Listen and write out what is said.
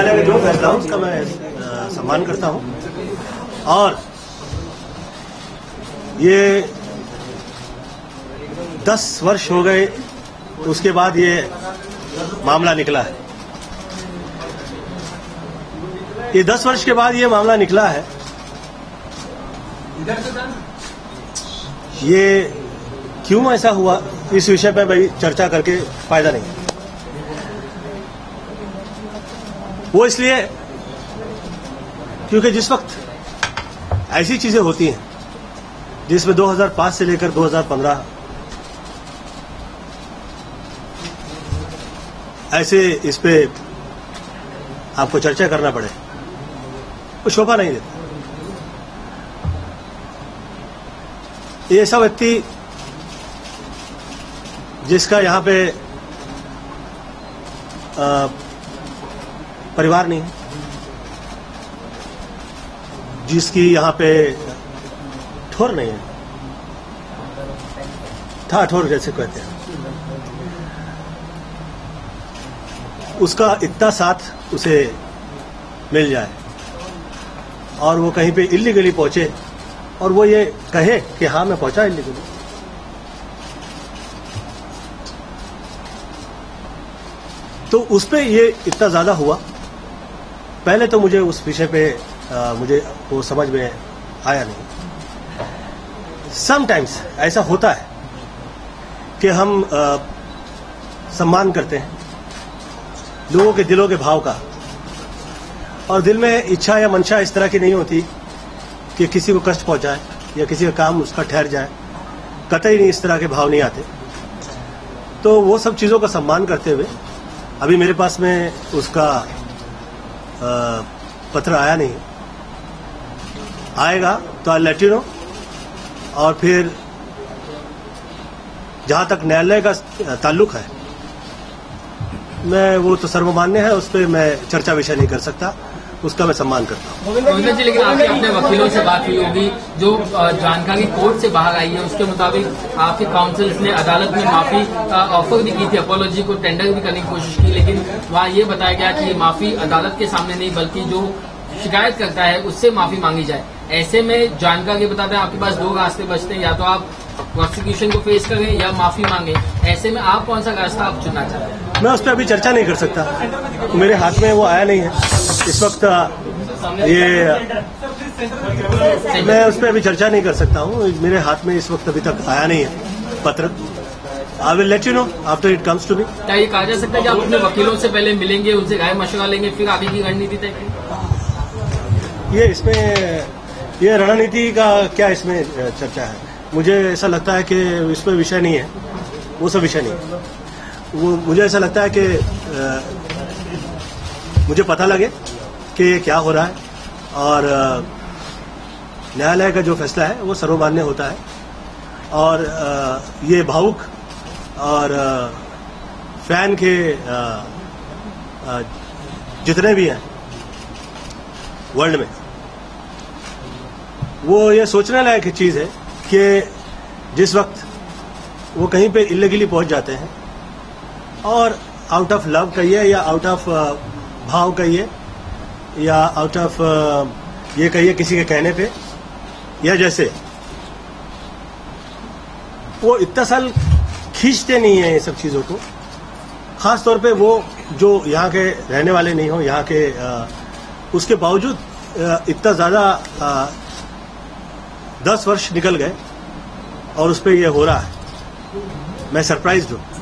न्यायालय का जो फैसला हो उसका मैं सम्मान करता हूं और ये 10 वर्ष हो गए उसके बाद ये मामला निकला है। ये 10 वर्ष के बाद ये मामला निकला है। ये क्यों ऐसा हुआ इस विषय पर भाई चर्चा करके फायदा नहीं। वो इसलिए क्योंकि जिस वक्त ऐसी चीजें होती हैं जिसमें 2005 से लेकर 2015 ऐसे इस पे आपको चर्चा करना पड़े वो शोभा नहीं देता। ये ऐसा व्यक्ति जिसका यहां पे परिवार नहीं है, जिसकी यहां पे ठोर नहीं है, ठोर जैसे कहते हैं, उसका इतना साथ उसे मिल जाए और वो कहीं पे इल्लीगली पहुंचे और वो ये कहे कि हाँ मैं पहुंचा इल्लीगली, तो उस पे ये इतना ज्यादा हुआ। पहले तो मुझे उस विषय पे मुझे वो समझ में आया नहीं। समटाइम्स ऐसा होता है कि हम सम्मान करते हैं लोगों के दिलों के भाव का और दिल में इच्छा या मंशा इस तरह की नहीं होती कि किसी को कष्ट पहुंचाए या किसी का काम उसका ठहर जाए, कतई नहीं, इस तरह के भाव नहीं आते। तो वो सब चीजों का सम्मान करते हुए अभी मेरे पास में उसका पत्र आया नहीं, आएगा तो आई लेट यू नो। और फिर जहां तक न्यायालय का ताल्लुक है, मैं वो तो सर्वमान्य है, उस पर मैं चर्चा विषय नहीं कर सकता, उसका मैं सम्मान करता हूँ। गोविंद जी, लेकिन आपकी अपने वकीलों से बात हुई होगी, जो जानकारी कोर्ट से बाहर आई है उसके मुताबिक आपके काउंसिल्स ने अदालत में माफी ऑफर भी की थी, अपॉलॉजी को टेंडर भी करने की कोशिश की, लेकिन वहाँ ये बताया गया कि ये माफी अदालत के सामने नहीं बल्कि जो शिकायत करता है उससे माफी मांगी जाए। ऐसे में जानकारी बताते हैं आपके पास दो रास्ते बचते हैं, या तो आप प्रोसिक्यूशन को फेस करें या माफी मांगे। ऐसे में आप कौन सा रास्ता आप चुनना चाहते हैं? मैं उस पर अभी चर्चा नहीं कर सकता, मेरे हाथ में वो आया नहीं है इस वक्त। ये मैं उस पर अभी चर्चा नहीं कर सकता हूँ, मेरे हाथ में इस वक्त अभी तक आया नहीं है पत्र। I will let you know after it comes to me. क्या ये कहा जा सकता है कि आप अपने वकीलों से पहले मिलेंगे, उनसे राय मशवरा लेंगे, फिर आगे की रणनीति तय करेंगे? ये इसमें ये रणनीति का क्या इसमें चर्चा है? मुझे ऐसा लगता है कि इसमें विषय नहीं है, वो सब विषय नहीं है। वो मुझे ऐसा लगता है कि मुझे पता लगे कि क्या हो रहा है और न्यायालय का जो फैसला है वो सर्वमान्य होता है। और ये भावुक और फैन के जितने भी हैं वर्ल्ड में, वो ये सोचने लायक चीज है कि जिस वक्त वो कहीं पे इल्लीगली पहुंच जाते हैं और आउट ऑफ लव कहिए या आउट ऑफ भाव कहिए या आउट ऑफ ये कहिए किसी के कहने पे, या जैसे वो इतना साल खींचते नहीं है ये सब चीजों को, खास तौर पे वो जो यहाँ के रहने वाले नहीं हो, यहाँ के उसके बावजूद इतना ज्यादा 10 वर्ष निकल गए और उस पर यह हो रहा है। मैं सरप्राइज्ड हूं।